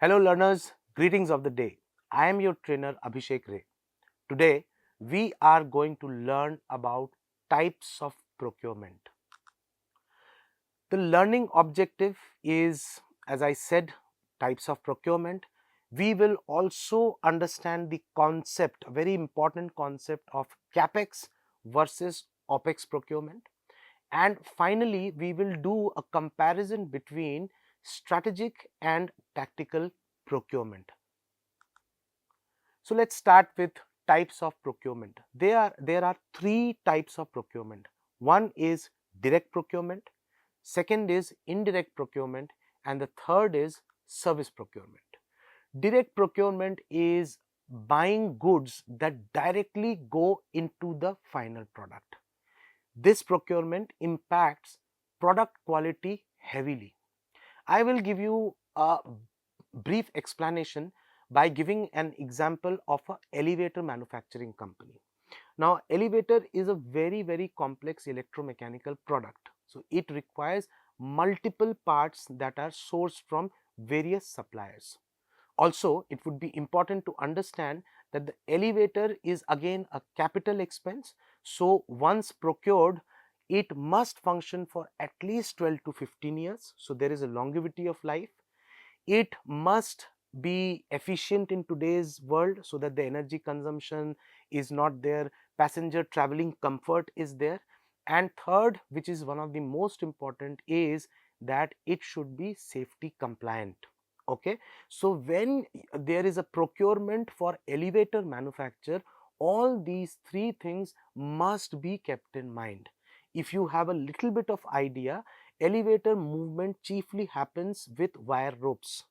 Hello learners, greetings of the day. I am your trainer Abhishek Ray. Today we are going to learn about types of procurement. The learning objective is, as I said, types of procurement. We will also understand the concept, a very important concept of capex versus opex procurement. And finally, we will do a comparison between strategic and tactical procurement. So let's start with types of procurement. There are three types of procurement. One is direct procurement, second is indirect procurement, and the third is service procurement. Direct procurement is buying goods that directly go into the final product. This procurement impacts product quality heavily. I will give you a brief explanation by giving an example of an elevator manufacturing company. Now, elevator is a very complex electromechanical product. So, it requires multiple parts that are sourced from various suppliers. Also, it would be important to understand that the elevator is again a capital expense. So, once procured, it must function for at least 12 to 15 years. So, there is a longevity of life. It must be efficient in today's world so that the energy consumption is not there, passenger traveling comfort is there. And third, which is one of the most important, is that it should be safety compliant. Okay, so when there is a procurement for elevator manufacture, all these three things must be kept in mind. If you have a little bit of idea, elevator movement chiefly happens with wire ropes.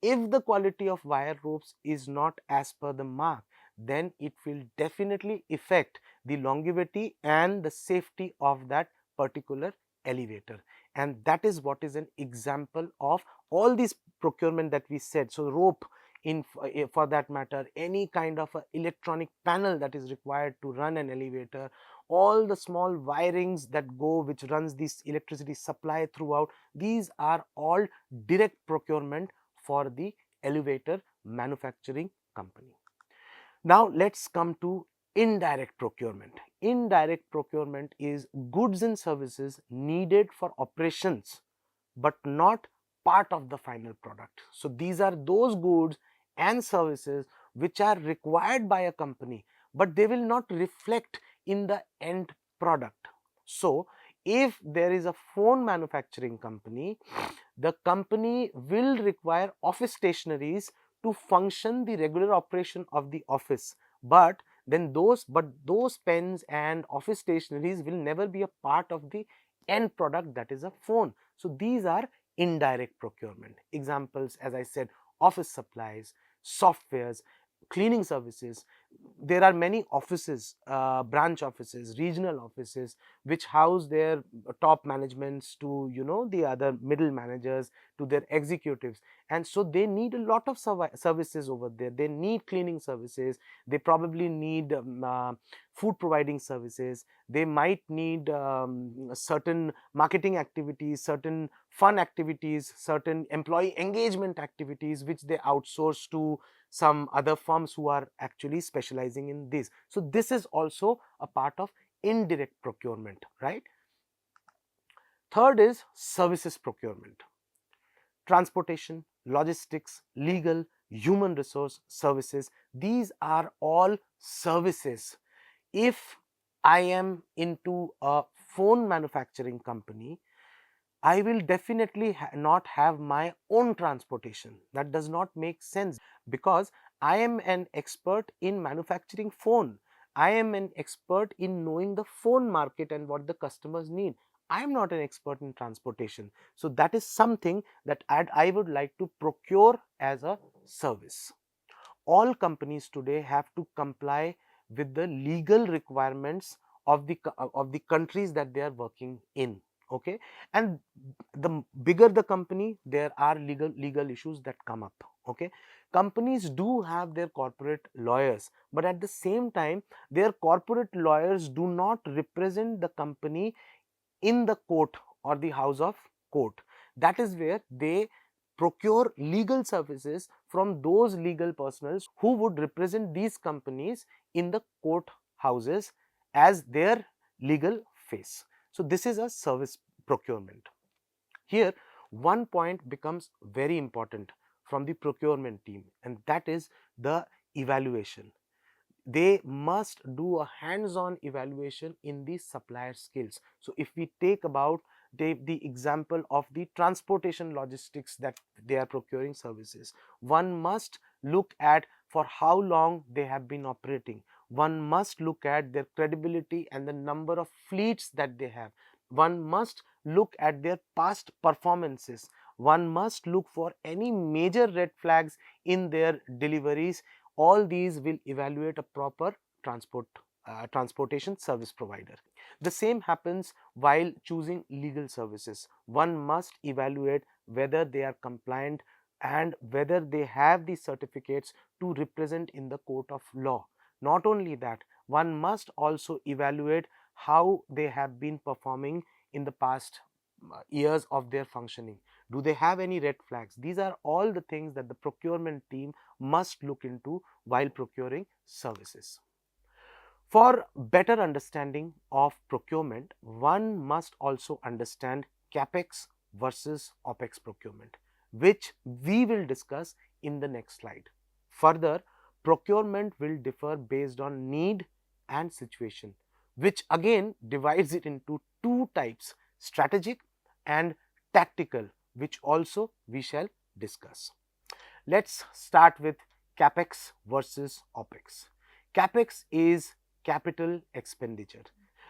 If the quality of wire ropes is not as per the mark, then it will definitely affect the longevity and the safety of that particular elevator. And that is what is an example of all these procurement that we said. So, rope, in for that matter, any kind of a electronic panel that is required to run an elevator, all the small wirings that go which runs this electricity supply throughout, these are all direct procurement for the elevator manufacturing company. Now, let's come to indirect procurement. Indirect procurement is goods and services needed for operations but not part of the final product. So, these are those goods and services which are required by a company, but they will not reflect in the end product. So, if there is a phone manufacturing company, the company will require office stationeries to function the regular operation of the office, but those pens and office stationeries will never be a part of the end product, that is a phone. So, these are indirect procurement. Examples, as I said, office supplies, softwares, cleaning services. There are many offices, branch offices, regional offices, which house their top managements to the other middle managers, to their executives, and so they need a lot of services over there. They need cleaning services, they probably need food providing services, they might need certain marketing activities, certain fun activities, certain employee engagement activities which they outsource to some other firms who are actually specializing in this. So, this is also a part of indirect procurement, right? Third is services procurement. Transportation, logistics, legal, human resource services, these are all services. If I am into a phone manufacturing company, I will definitely not have my own transportation. That does not make sense, because I am an expert in manufacturing phone. I am an expert in knowing the phone market and what the customers need. I am not an expert in transportation. So, that is something that I would like to procure as a service. All companies today have to comply with the legal requirements of the countries that they are working in. Okay, and the bigger the company, there are legal issues that come up. Okay, companies do have their corporate lawyers, but at the same time their corporate lawyers do not represent the company in the court or the house of court. That is where they procure legal services from those legal personnels who would represent these companies in the court houses as their legal face. So, this is a service procurement. Here, one point becomes very important from the procurement team, and that is the evaluation. They must do a hands-on evaluation in the supplier skills. So, if we take about the example of the transportation logistics that they are procuring services, one must look at for how long they have been operating. One must look at their credibility and the number of fleets that they have. One must look at their past performances. One must look for any major red flags in their deliveries. All these will evaluate a proper transportation service provider. The same happens while choosing legal services. One must evaluate whether they are compliant and whether they have the certificates to represent in the court of law. Not only that, one must also evaluate how they have been performing in the past years of their functioning. Do they have any red flags? These are all the things that the procurement team must look into while procuring services. For better understanding of procurement, one must also understand CapEx versus OpEx procurement, which we will discuss in the next slide. Further, procurement will differ based on need and situation, which again divides it into two types: strategic and tactical, which also we shall discuss. Let's start with CapEx versus OpEx. CapEx is capital expenditure.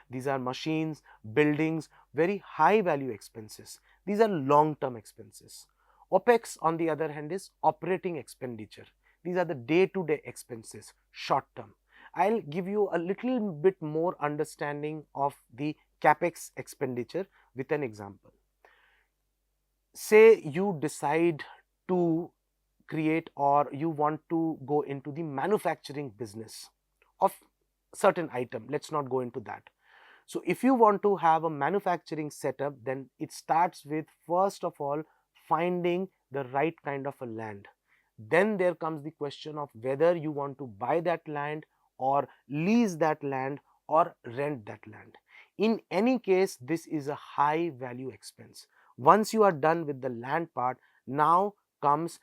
These are machines, buildings, very high value expenses. These are long term expenses. OpEx on the other hand is operating expenditure. These are the day to day expenses, short term. I'll give you a little bit more understanding of the CapEx expenditure with an example. Say you decide to create or you want to go into the manufacturing business of certain item. Let's not go into that. So, if you want to have a manufacturing setup, then it starts with first of all finding the right kind of a land. Then there comes the question of whether you want to buy that land or lease that land or rent that land. In any case, this is a high value expense. Once you are done with the land part, now comes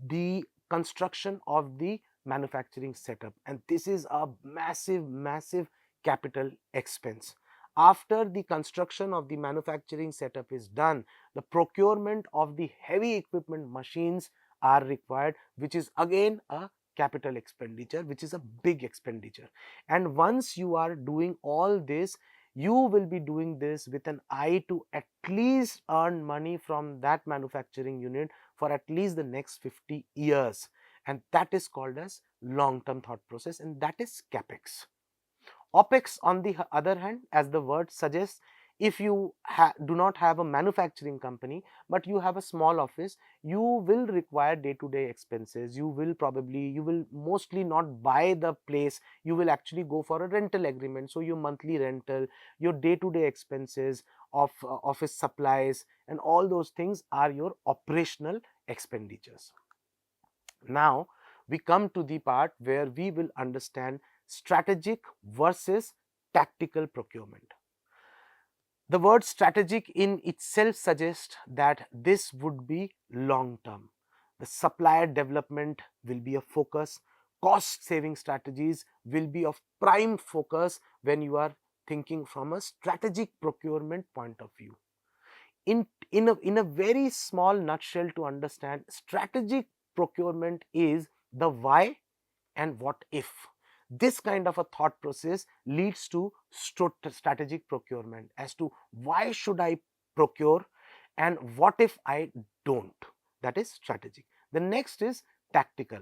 the construction of the manufacturing setup, and this is a massive capital expense. After the construction of the manufacturing setup is done, the procurement of the heavy equipment machines are required, which is again a capital expenditure, which is a big expenditure. And once you are doing all this, you will be doing this with an eye to at least earn money from that manufacturing unit for at least the next 50 years, and that is called as long term thought process, and that is CapEx. OpEx on the other hand, as the word suggests, if you do not have a manufacturing company but you have a small office, you will require day to day expenses. You will mostly not buy the place, you will actually go for a rental agreement. So, your monthly rental, your day to day expenses of office supplies and all those things are your operational expenditures. Now, we come to the part where we will understand strategic versus tactical procurement. The word strategic in itself suggests that this would be long term. The supplier development will be a focus, cost saving strategies will be of prime focus when you are thinking from a strategic procurement point of view. In a very small nutshell to understand, strategic procurement is the why and what if. This kind of a thought process leads to strategic procurement as to why should I procure and what if I don't. That is strategic. The next is tactical.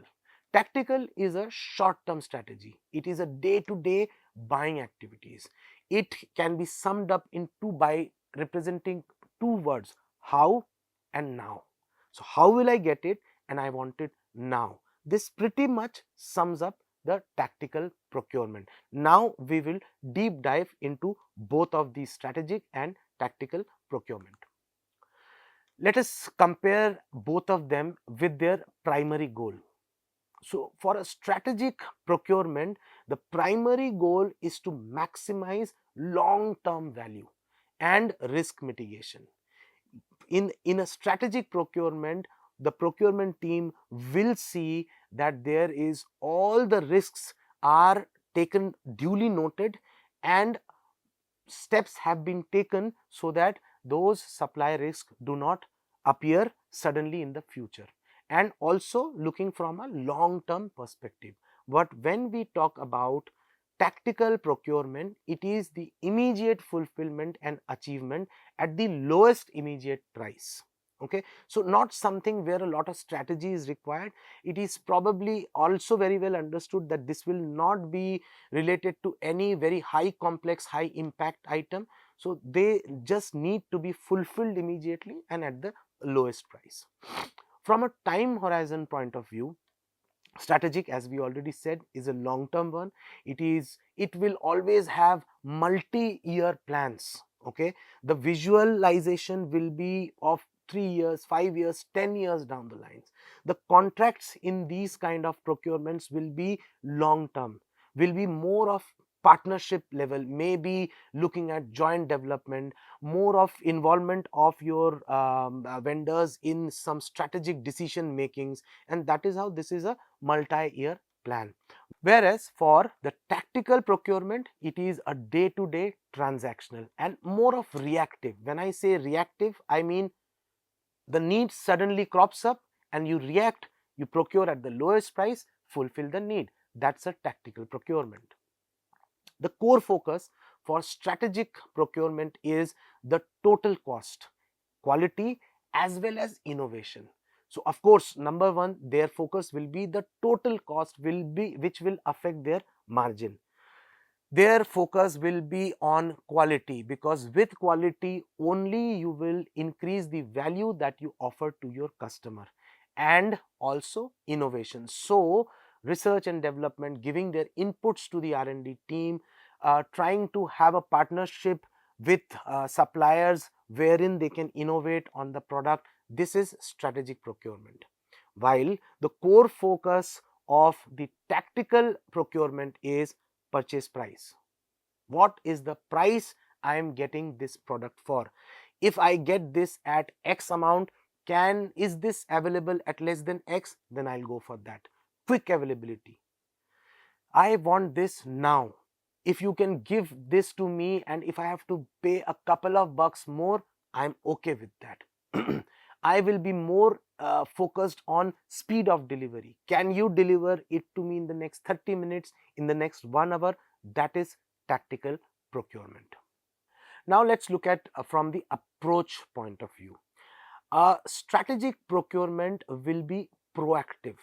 Tactical is a short term strategy. It is a day to day buying activities. It can be summed up into by representing two words, how and now. So, how will I get it, and I want it now. This pretty much sums up the tactical procurement. Now, we will deep dive into both of these strategic and tactical procurement. Let us compare both of them with their primary goal. So, for a strategic procurement, the primary goal is to maximize long term value and risk mitigation. In a strategic procurement, the procurement team will see that there is all the risks are taken, duly noted, and steps have been taken so that those supply risks do not appear suddenly in the future, and also looking from a long term perspective. But when we talk about tactical procurement, it is the immediate fulfillment and achievement at the lowest immediate price. Okay, so not something where a lot of strategy is required. It is probably also very well understood that this will not be related to any very high complex, high impact item. So they just need to be fulfilled immediately and at the lowest price. From a time horizon point of view, strategic, as we already said, is a long term one. It will always have multi year plans. Okay, the visualization will be of 3 years, 5 years, 10 years down the lines. The contracts in these kind of procurements will be long term, will be more of partnership level, maybe looking at joint development, more of involvement of your vendors in some strategic decision makings, and that is how this is a multi-year plan. Whereas for the tactical procurement, it is a day-to-day transactional and more of reactive. When I say reactive, I mean the need suddenly crops up and you react, you procure at the lowest price, fulfill the need. That's a tactical procurement. The core focus for strategic procurement is the total cost, quality, as well as innovation. So, of course, number one, their focus will be the total cost will be, which will affect their margin. Their focus will be on quality, because with quality only you will increase the value that you offer to your customer, and also innovation. So, research and development, giving their inputs to the R&D team, trying to have a partnership with suppliers wherein they can innovate on the product. This is strategic procurement. While the core focus of the tactical procurement is purchase price. What is the price I am getting this product for? If I get this at X amount, is this available at less than X? Then I'll go for that. Quick availability. I want this now. If you can give this to me, and if I have to pay a couple of bucks more, I'm okay with that. I will be more focused on speed of delivery. Can you deliver it to me in the next 30 minutes, in the next 1 hour? That is tactical procurement. Now let's look at from the approach point of view. Strategic procurement will be proactive.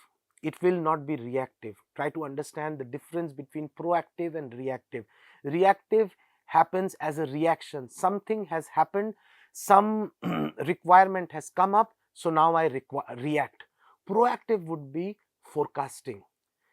It will not be reactive. Try to understand the difference between proactive and reactive. Reactive happens as a reaction. Something has happened, some requirement has come up, so now I react. Proactive would be forecasting,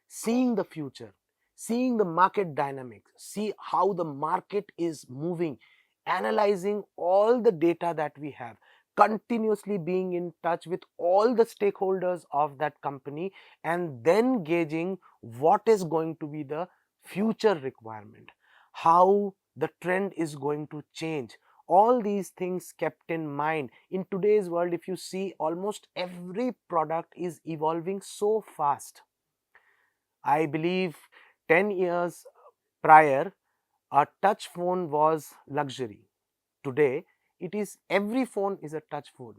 seeing the future, seeing the market dynamics, see how the market is moving, analyzing all the data that we have, continuously being in touch with all the stakeholders of that company, and then gauging what is going to be the future requirement, how the trend is going to change. All these things kept in mind. In today's world, if you see, almost every product is evolving so fast. I believe 10 years prior, a touch phone was luxury. Today, it is, every phone is a touch phone,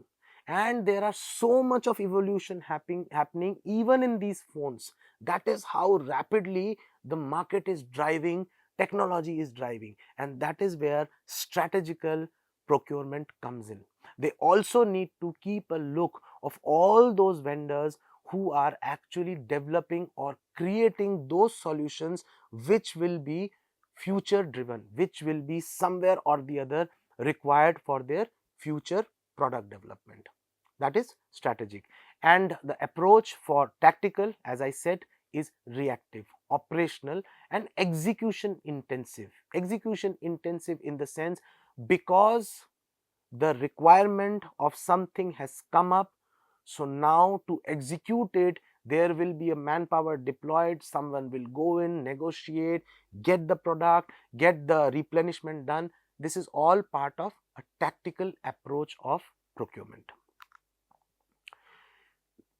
and there are so much of evolution happening even in these phones. That is how rapidly the market is driving, technology is driving, and that is where strategical procurement comes in. They also need to keep a look of all those vendors who are actually developing or creating those solutions which will be future driven, which will be somewhere or the other required for their future product development. That is strategic. And the approach for tactical, as I said, is reactive, operational, and execution intensive. Execution intensive in the sense, because the requirement of something has come up. So now to execute it, there will be a manpower deployed, someone will go in, negotiate, get the product, get the replenishment done. This is all part of a tactical approach of procurement.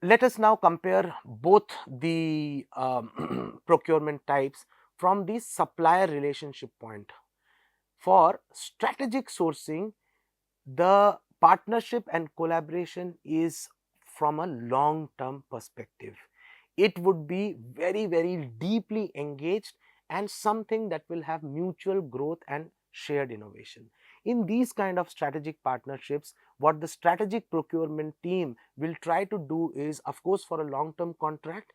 Let us now compare both the procurement types from the supplier relationship point. For strategic sourcing, the partnership and collaboration is from a long-term perspective. It would be very, very deeply engaged and something that will have mutual growth and shared innovation. In these kind of strategic partnerships, what the strategic procurement team will try to do is, of course, for a long-term contract,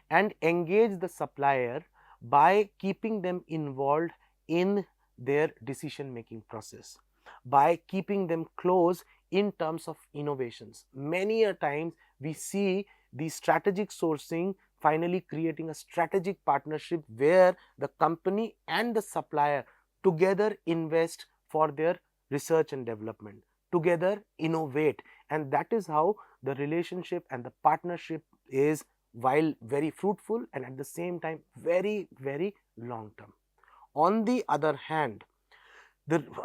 and engage the supplier by keeping them involved in their decision making process, by keeping them close in terms of innovations. Many a times we see the strategic sourcing finally creating a strategic partnership where the company and the supplier together invest for their research and development, together innovate, and that is how the relationship and the partnership is, while very fruitful and at the same time very, very long term. On the other hand,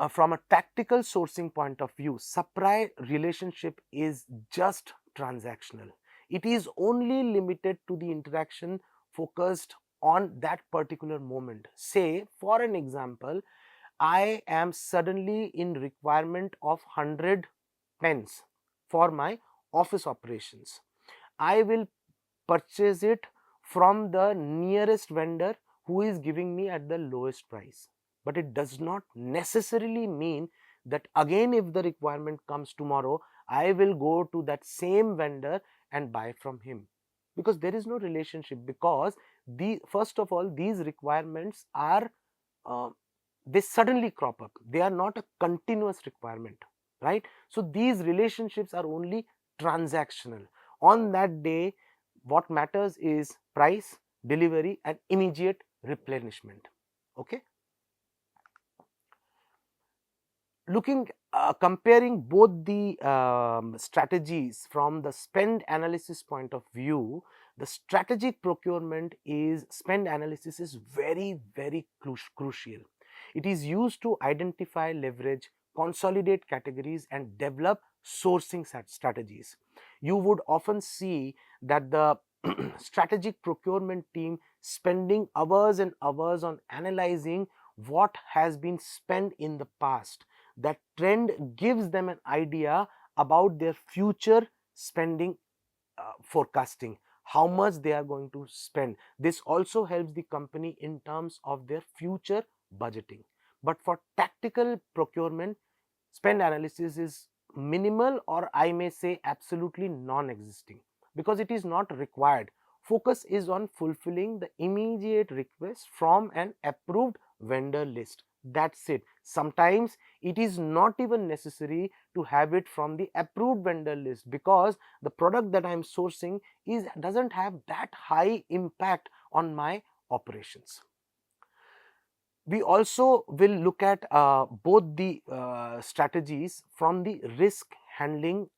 from a tactical sourcing point of view, supply relationship is just transactional. It is only limited to the interaction focused on that particular moment. Say, for an example, I am suddenly in requirement of 100 pens for my office operations. I will purchase it from the nearest vendor who is giving me at the lowest price. But it does not necessarily mean that again, if the requirement comes tomorrow, I will go to that same vendor and buy from him, because there is no relationship. Because first of all, these requirements are they suddenly crop up. They are not a continuous requirement, right? So these relationships are only transactional. On that day, what matters is price, delivery, and immediate replenishment. Okay. Comparing both the strategies from the spend analysis point of view, the strategic procurement is spend analysis is very, very crucial. It is used to identify, leverage, consolidate categories and develop sourcing strategies. You would often see that the strategic procurement team spending hours and hours on analyzing what has been spent in the past. That trend gives them an idea about their future spending forecasting, how much they are going to spend. This also helps the company in terms of their future budgeting. But for tactical procurement, spend analysis is minimal, or I may say absolutely non-existing, because it is not required. Focus is on fulfilling the immediate request from an approved vendor list. That's it. Sometimes it is not even necessary to have it from the approved vendor list, because the product that I am sourcing doesn't have that high impact on my operations. We also will look at both the strategies from the risk handling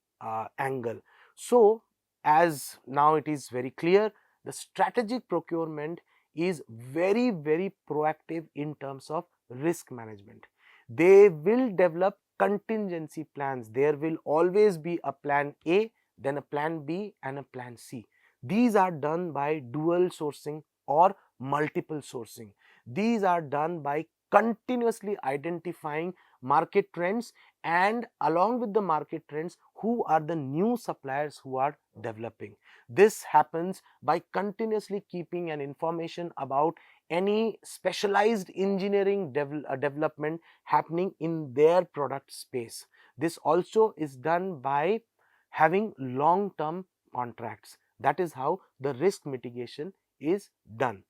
angle. So, as now it is very clear, the strategic procurement is very, very proactive in terms of risk management. They will develop contingency plans. There will always be a plan A, then a plan B and a plan C. These are done by dual sourcing or multiple sourcing. These are done by continuously identifying market trends, and along with the market trends, who are the new suppliers who are developing. This happens by continuously keeping an information about any specialized engineering development happening in their product space. This also is done by having long-term contracts. That is how the risk mitigation is done.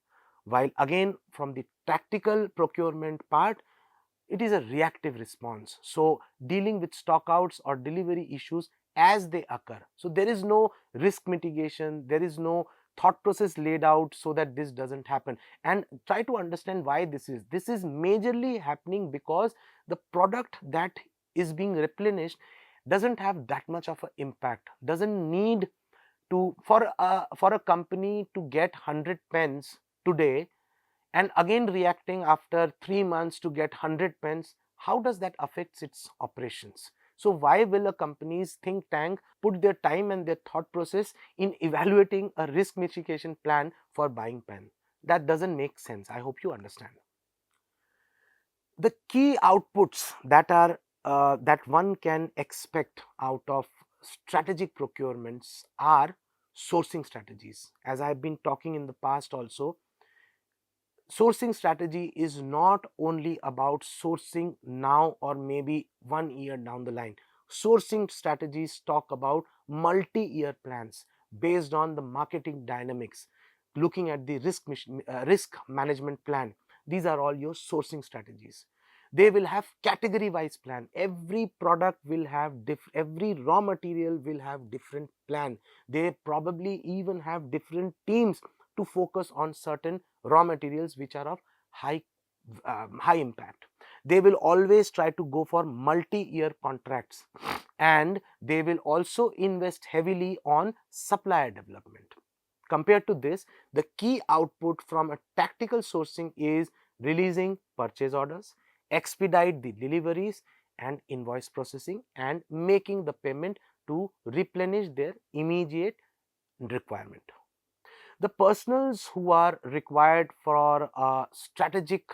While again, from the tactical procurement part, it is a reactive response. So dealing with stockouts or delivery issues as they occur. So there is no risk mitigation, there is no thought process laid out so that this doesn't happen. And try to understand why this is. This is majorly happening because the product that is being replenished doesn't have that much of an impact, doesn't need to, for a company to get 100 pens today and again reacting after 3 months to get 100 pens, how does that affect its operations? So why will a company's think tank put their time and their thought process in evaluating a risk mitigation plan for buying pen? That doesn't make sense. I hope you understand. The key outputs that are that one can expect out of strategic procurements are sourcing strategies. As I have been talking in the past also, sourcing strategy is not only about sourcing now or maybe 1 year down the line. Sourcing strategies talk about multi-year plans based on the marketing dynamics, looking at the risk management plan. These are all your sourcing strategies. They will have category wise plan. Every product will have every raw material will have different plan. They probably even have different teams to focus on certain raw materials which are of high impact. They will always try to go for multi-year contracts, and they will also invest heavily on supplier development. Compared to this, the key output from a tactical sourcing is releasing purchase orders, expedite the deliveries and invoice processing, and making the payment to replenish their immediate requirement. The personals who are required for a strategic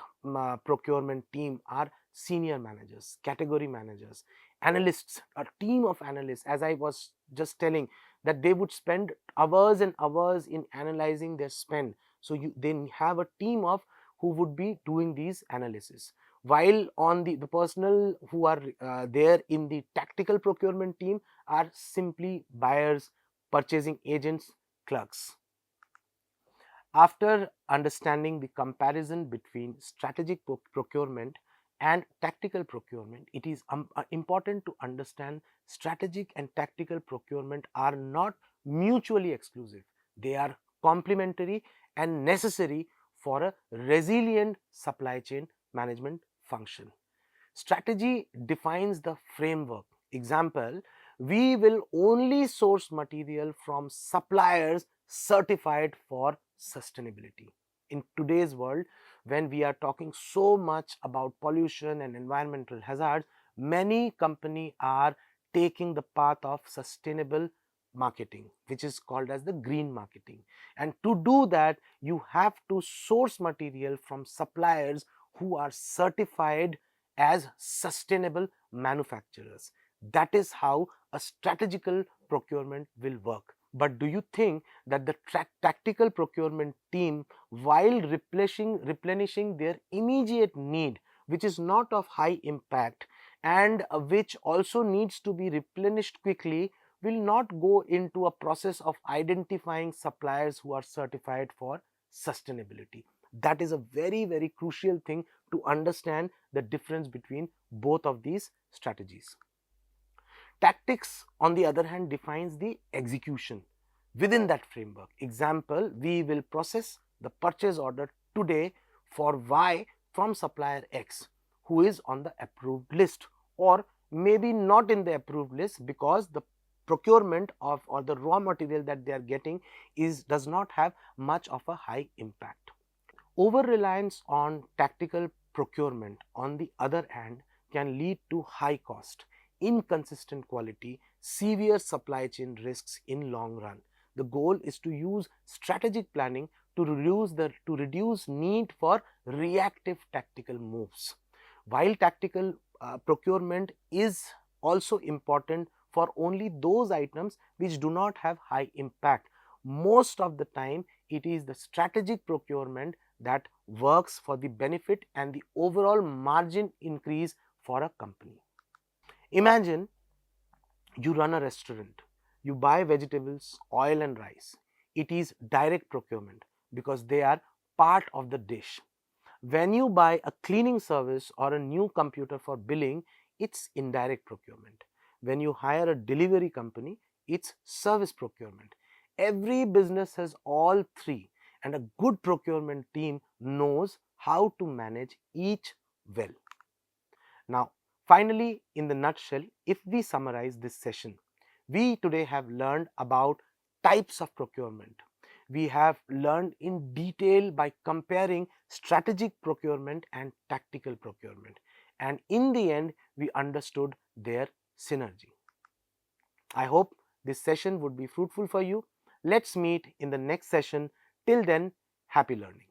procurement team are senior managers, category managers, analysts, a team of analysts. As I was just telling, that they would spend hours and hours in analyzing their spend. So you then have a team of who would be doing these analysis, while on the personnel who are there in the tactical procurement team are simply buyers, purchasing agents, clerks. After understanding the comparison between strategic procurement and tactical procurement, it is important to understand strategic and tactical procurement are not mutually exclusive. They are complementary and necessary for a resilient supply chain management function. Strategy defines the framework. Example, we will only source material from suppliers certified for sustainability. In today's world, when we are talking so much about pollution and environmental hazards, many companies are taking the path of sustainable marketing, which is called as the green marketing. And to do that, you have to source material from suppliers who are certified as sustainable manufacturers. That is how a strategical procurement will work. But do you think that the tactical procurement team, while replenishing their immediate need, which is not of high impact and which also needs to be replenished quickly, will not go into a process of identifying suppliers who are certified for sustainability? That is a very, very crucial thing to understand the difference between both of these strategies. Tactics, on the other hand, defines the execution within that framework. Example, we will process the purchase order today for Y from supplier X, who is on the approved list, or maybe not in the approved list because the procurement of or the raw material that they are getting does not have much of a high impact. Over reliance on tactical procurement, on the other hand, can lead to high cost, inconsistent quality, severe supply chain risks in long run. The goal is to use strategic planning to reduce need for reactive tactical moves. While tactical procurement is also important for only those items which do not have high impact, most of the time it is the strategic procurement that works for the benefit and the overall margin increase for a company. Imagine you run a restaurant, you buy vegetables, oil and rice. It is direct procurement because they are part of the dish. When you buy a cleaning service or a new computer for billing, it's indirect procurement. When you hire a delivery company, it's service procurement. Every business has all three, and a good procurement team knows how to manage each well. Now, Finally, in the nutshell, if we summarize this session, we today have learned about types of procurement. We have learned in detail by comparing strategic procurement and tactical procurement. And in the end, we understood their synergy. I hope this session would be fruitful for you. Let's meet in the next session. Till then, happy learning.